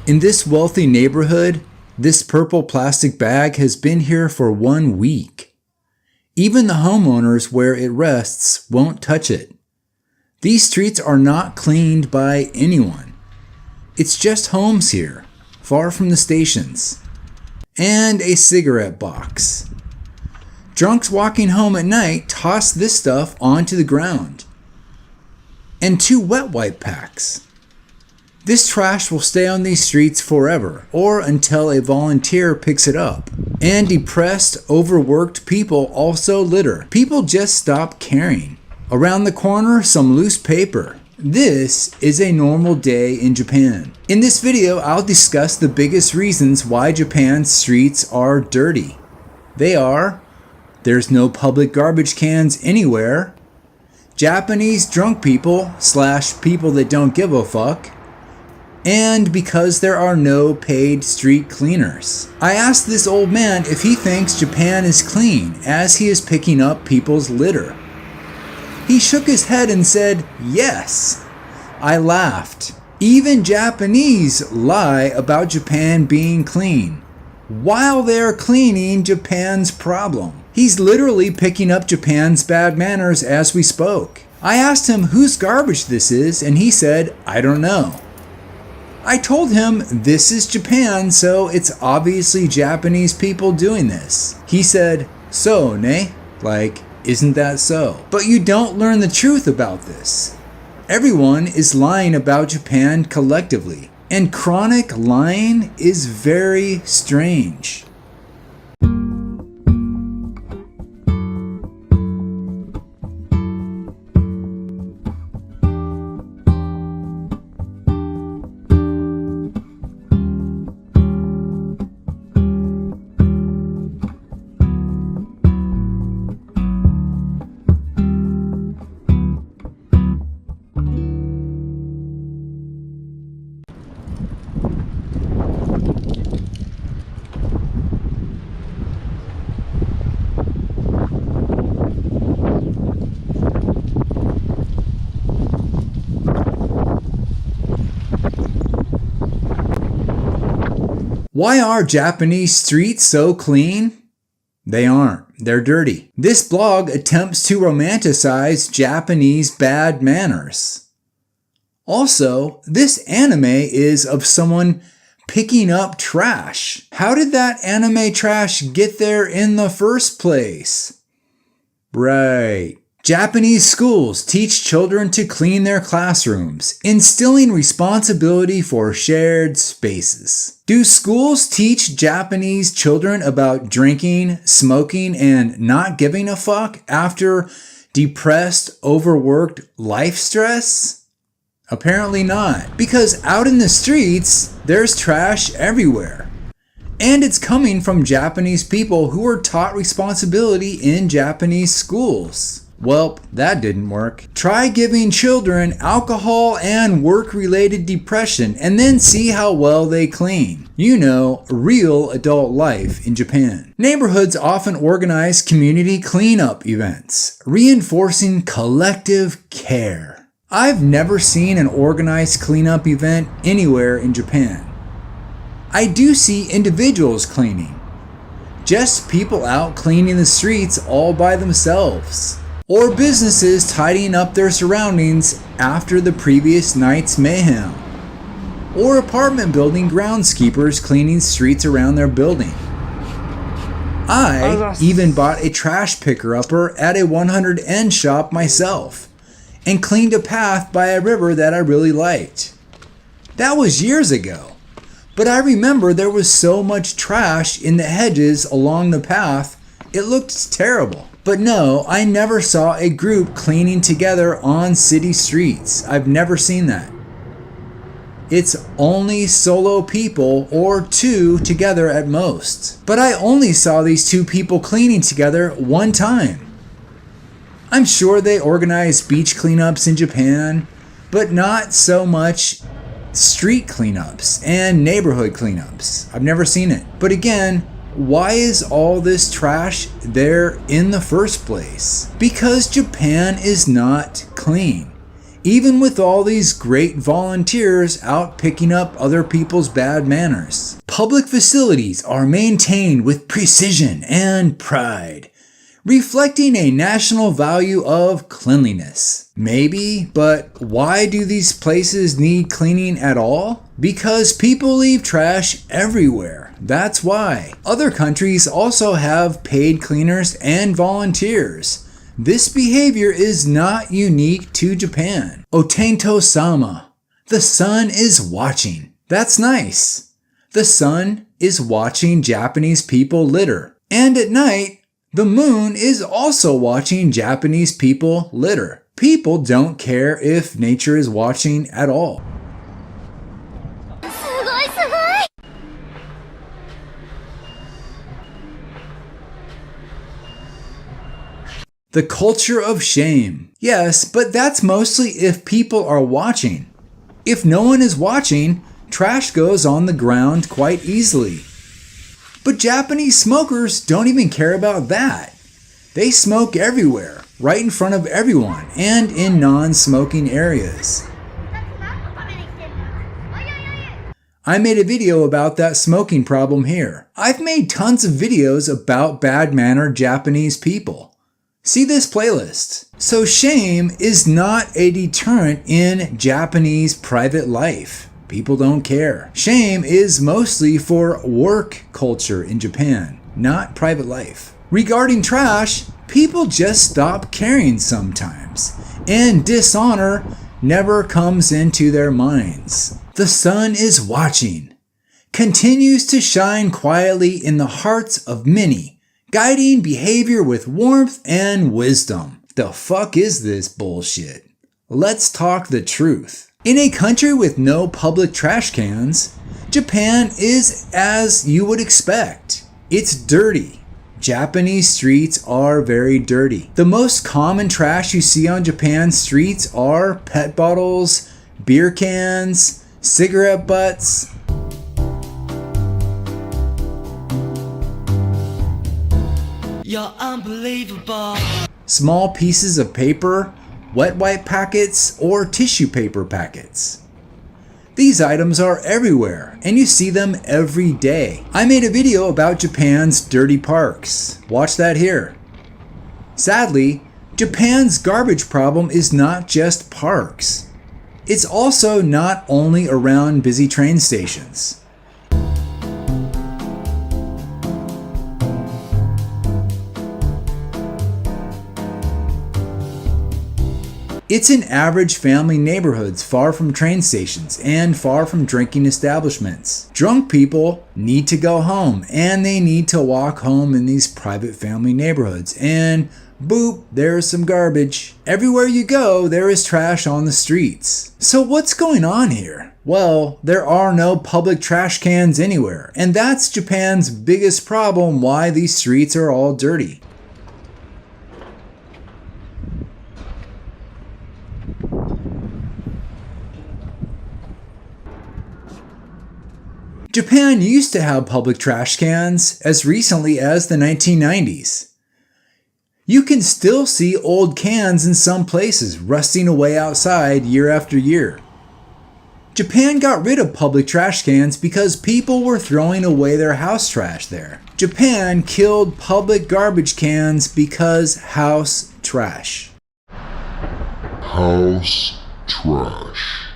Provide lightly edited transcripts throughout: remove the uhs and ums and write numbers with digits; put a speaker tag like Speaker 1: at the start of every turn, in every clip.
Speaker 1: In this wealthy neighborhood, this purple plastic bag has been here for 1 week. Even the homeowners where it rests won't touch it. These streets are not cleaned by anyone. It's just homes here, far from the stations. And a cigarette box. Drunks walking home at night toss this stuff onto the ground. And 2 wet wipe packs. This trash will stay on these streets forever, or until a volunteer picks it up. And depressed, overworked people also litter. People just stop caring. Around the corner, some loose paper. This is a normal day in Japan. In this video, I'll discuss the biggest reasons why Japan's streets are dirty. They are: there's no public garbage cans anywhere, Japanese drunk people / people that don't give a fuck, and because there are no paid street cleaners. I asked this old man if he thinks Japan is clean as he is picking up people's litter. He shook his head and said, yes. I laughed. Even Japanese lie about Japan being clean, while they're cleaning Japan's problem. He's literally picking up Japan's bad manners as we spoke. I asked him whose garbage this is, and he said, I don't know. I told him this is Japan, so it's obviously Japanese people doing this. He said, so, ne? Like, isn't that so? But you don't learn the truth about this. Everyone is lying about Japan collectively, and chronic lying is very strange. Why are Japanese streets so clean? They aren't. They're dirty. This blog attempts to romanticize Japanese bad manners. Also, this anime is of someone picking up trash. How did that anime trash get there in the first place? Right. Japanese schools teach children to clean their classrooms, instilling responsibility for shared spaces. Do schools teach Japanese children about drinking, smoking, and not giving a fuck after depressed, overworked life stress? Apparently not, because out in the streets, there's trash everywhere. And it's coming from Japanese people who were taught responsibility in Japanese schools. Well, that didn't work. Try giving children alcohol and work-related depression and then see how well they clean. You know, real adult life in Japan. Neighborhoods often organize community cleanup events, reinforcing collective care. I've never seen an organized cleanup event anywhere in Japan. I do see individuals cleaning. Just people out cleaning the streets all by themselves. Or businesses tidying up their surroundings after the previous night's mayhem. Or apartment building groundskeepers cleaning streets around their building. I even bought a trash picker-upper at a 100N shop myself and cleaned a path by a river that I really liked. That was years ago, but I remember there was so much trash in the hedges along the path, it looked terrible. But no, I never saw a group cleaning together on city streets. I've never seen that. It's only solo people or 2 together at most. But I only saw these 2 people cleaning together one time. I'm sure they organize beach cleanups in Japan, but not so much street cleanups and neighborhood cleanups. I've never seen it. But again, why is all this trash there in the first place? Because Japan is not clean. even with all these great volunteers out picking up other people's bad manners. Public facilities are maintained with precision and pride, reflecting a national value of cleanliness. Maybe, but why do these places need cleaning at all? Because people leave trash everywhere. That's why. Other countries also have paid cleaners and volunteers. This behavior is not unique to Japan. Otento sama. The sun is watching. That's nice. The sun is watching Japanese people litter. And at night, the moon is also watching Japanese people litter. People don't care if nature is watching at all. The culture of shame. Yes, but that's mostly if people are watching. If no one is watching, trash goes on the ground quite easily. But Japanese smokers don't even care about that. They smoke everywhere, right in front of everyone, and in non-smoking areas. I made a video about that smoking problem here. I've made tons of videos about bad-mannered Japanese people. See this playlist. So shame is not a deterrent in Japanese private life. People don't care. Shame is mostly for work culture in Japan, not private life. Regarding trash, people just stop caring sometimes, and dishonor never comes into their minds. The sun is watching, continues to shine quietly in the hearts of many, guiding behavior with warmth and wisdom. The fuck is this bullshit? Let's talk the truth. In a country with no public trash cans, Japan is as you would expect. It's dirty. Japanese streets are very dirty. The most common trash you see on Japan's streets are pet bottles, beer cans, cigarette butts.
Speaker 2: You're unbelievable.
Speaker 1: Small pieces of paper, wet wipe packets, or tissue paper packets. These items are everywhere, and you see them every day. I made a video about Japan's dirty parks. Watch that here. Sadly, Japan's garbage problem is not just parks. It's also not only around busy train stations. It's in average family neighborhoods far from train stations and far from drinking establishments. Drunk people need to go home, and they need to walk home in these private family neighborhoods, and boop, there's some garbage. Everywhere you go, there is trash on the streets. So what's going on here? Well, there are no public trash cans anywhere, and that's Japan's biggest problem why these streets are all dirty. Japan used to have public trash cans as recently as the 1990s. You can still see old cans in some places rusting away outside year after year. Japan got rid of public trash cans because people were throwing away their house trash there. Japan killed public garbage cans because house trash.
Speaker 3: House trash.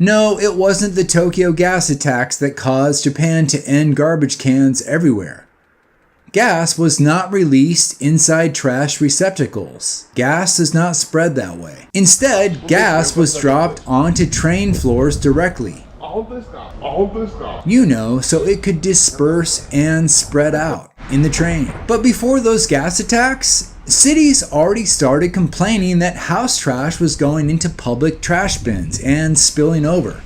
Speaker 1: No, it wasn't the Tokyo gas attacks that caused Japan to end garbage cans everywhere. Gas was not released inside trash receptacles. Gas does not spread that way. Instead, gas was dropped onto train floors directly. You know, so it could disperse and spread out in the train. But before those gas attacks, cities already started complaining that house trash was going into public trash bins and spilling over.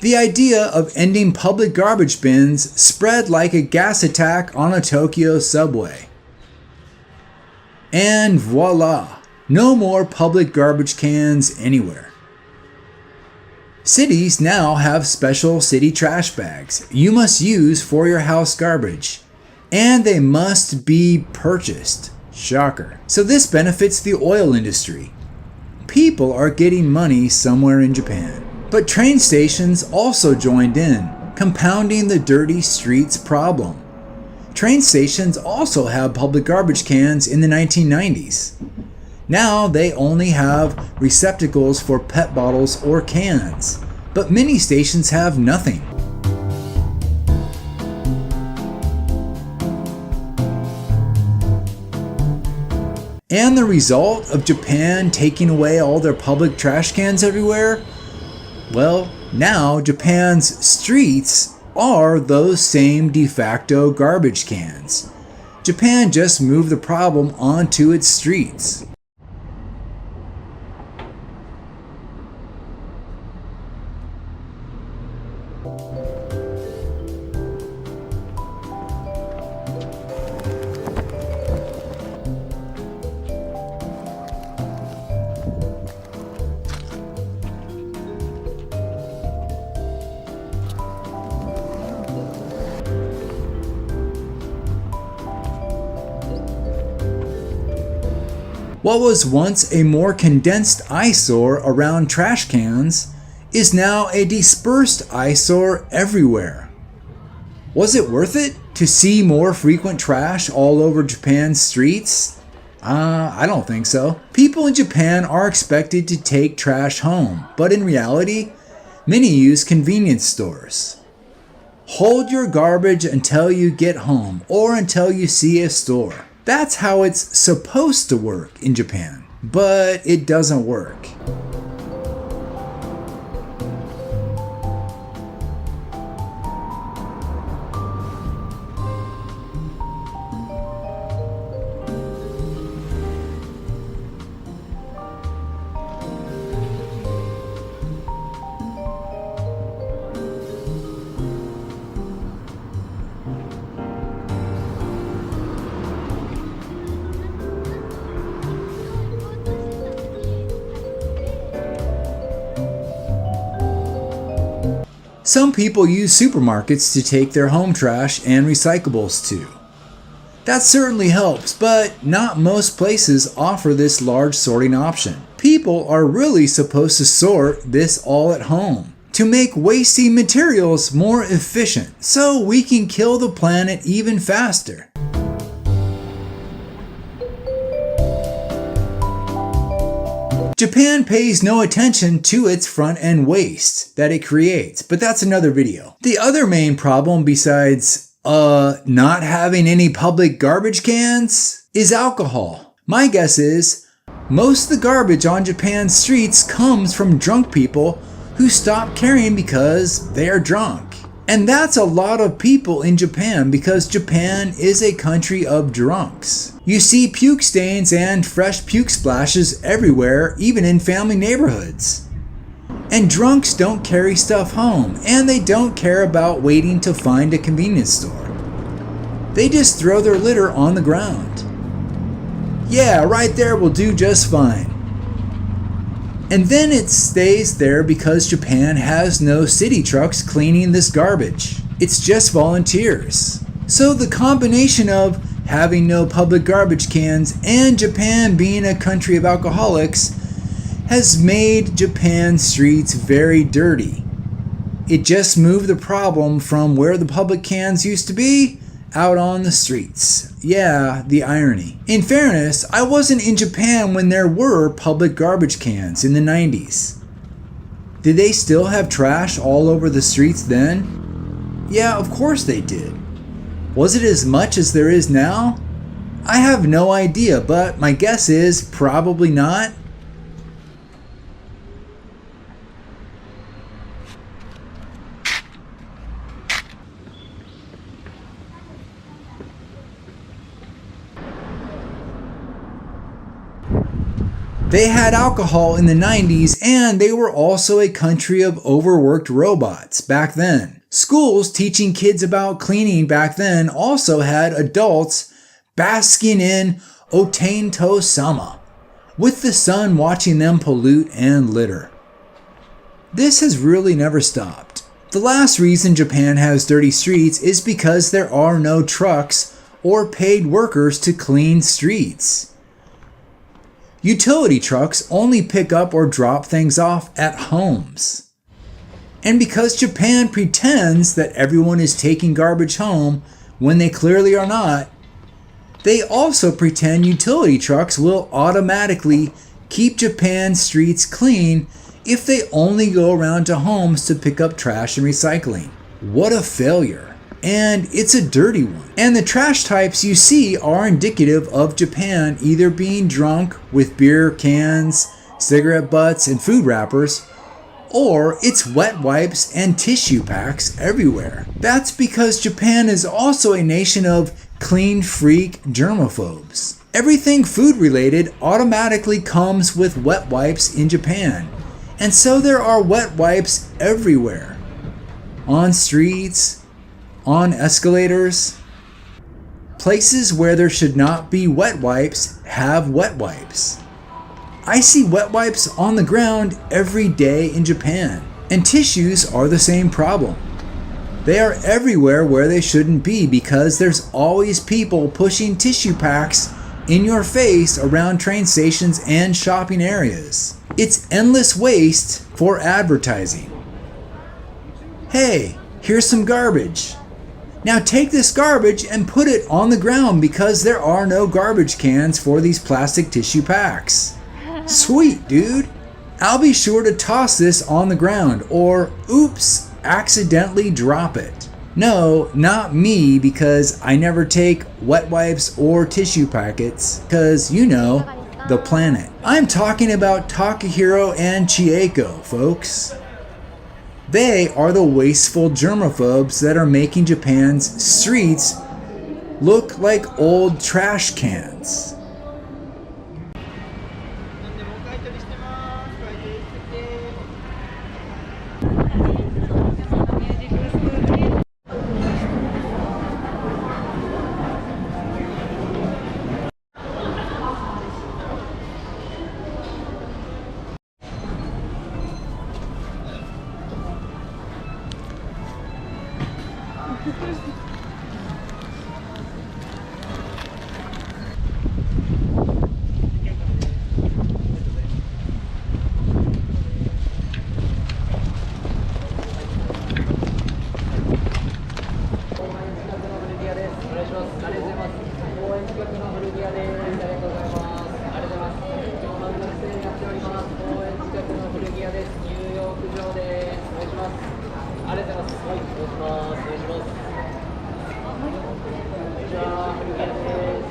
Speaker 1: The idea of ending public garbage bins spread like a gas attack on a Tokyo subway. And voila, no more public garbage cans anywhere. Cities now have special city trash bags you must use for your house garbage, and they must be purchased. Shocker. So this benefits the oil industry. People are getting money somewhere in Japan. But train stations also joined in, compounding the dirty streets problem. Train stations also had public garbage cans in the 1990s. Now they only have receptacles for PET bottles or cans, but many stations have nothing. And the result of Japan taking away all their public trash cans everywhere? Well, now Japan's streets are those same de facto garbage cans. Japan just moved the problem onto its streets. What was once a more condensed eyesore around trash cans is now a dispersed eyesore everywhere. Was it worth it to see more frequent trash all over Japan's streets? I don't think so. People in Japan are expected to take trash home, but in reality, many use convenience stores. Hold your garbage until you get home or until you see a store. That's how it's supposed to work in Japan, but it doesn't work. Some people use supermarkets to take their home trash and recyclables to. That certainly helps, but not most places offer this large sorting option. People are really supposed to sort this all at home to make wasting materials more efficient so we can kill the planet even faster. Japan pays no attention to its front-end waste that it creates, but that's another video. The other main problem besides not having any public garbage cans is alcohol. My guess is most of the garbage on Japan's streets comes from drunk people who stop caring because they are drunk. And that's a lot of people in Japan because Japan is a country of drunks. You see puke stains and fresh puke splashes everywhere, even in family neighborhoods. And drunks don't carry stuff home, and they don't care about waiting to find a convenience store. They just throw their litter on the ground. Yeah, right there will do just fine. And then it stays there because Japan has no city trucks cleaning this garbage. It's just volunteers. So the combination of having no public garbage cans and Japan being a country of alcoholics has made Japan's streets very dirty. It just moved the problem from where the public cans used to be out on the streets. Yeah, the irony. In fairness, I wasn't in Japan when there were public garbage cans in the 90s. Did they still have trash all over the streets then? Yeah, of course they did. Was it as much as there is now? I have no idea, but my guess is probably not. They had alcohol in the 90s, and they were also a country of overworked robots back then. Schools teaching kids about cleaning back then also had adults basking in O ten to sama, with the sun watching them pollute and litter. This has really never stopped. The last reason Japan has dirty streets is because there are no trucks or paid workers to clean streets. Utility trucks only pick up or drop things off at homes. And because Japan pretends that everyone is taking garbage home when they clearly are not, they also pretend utility trucks will automatically keep Japan's streets clean if they only go around to homes to pick up trash and recycling. What a failure. And it's a dirty one. And the trash types you see are indicative of Japan either being drunk with beer cans, cigarette butts, and food wrappers, or it's wet wipes and tissue packs everywhere. That's because Japan is also a nation of clean freak germaphobes. Everything food related automatically comes with wet wipes in Japan. And so there are wet wipes everywhere. On streets, on escalators. Places where there should not be wet wipes have wet wipes. I see wet wipes on the ground every day in Japan. And tissues are the same problem. They are everywhere where they shouldn't be because there's always people pushing tissue packs in your face around train stations and shopping areas. It's endless waste for advertising. Hey, here's some garbage. Now take this garbage and put it on the ground because there are no garbage cans for these plastic tissue packs. Sweet, dude. I'll be sure to toss this on the ground or, oops, accidentally drop it. No, not me, because I never take wet wipes or tissue packets, because you know, the planet. I'm talking about Takahiro and Chieko, folks. They are the wasteful germaphobes that are making Japan's streets look like old trash cans.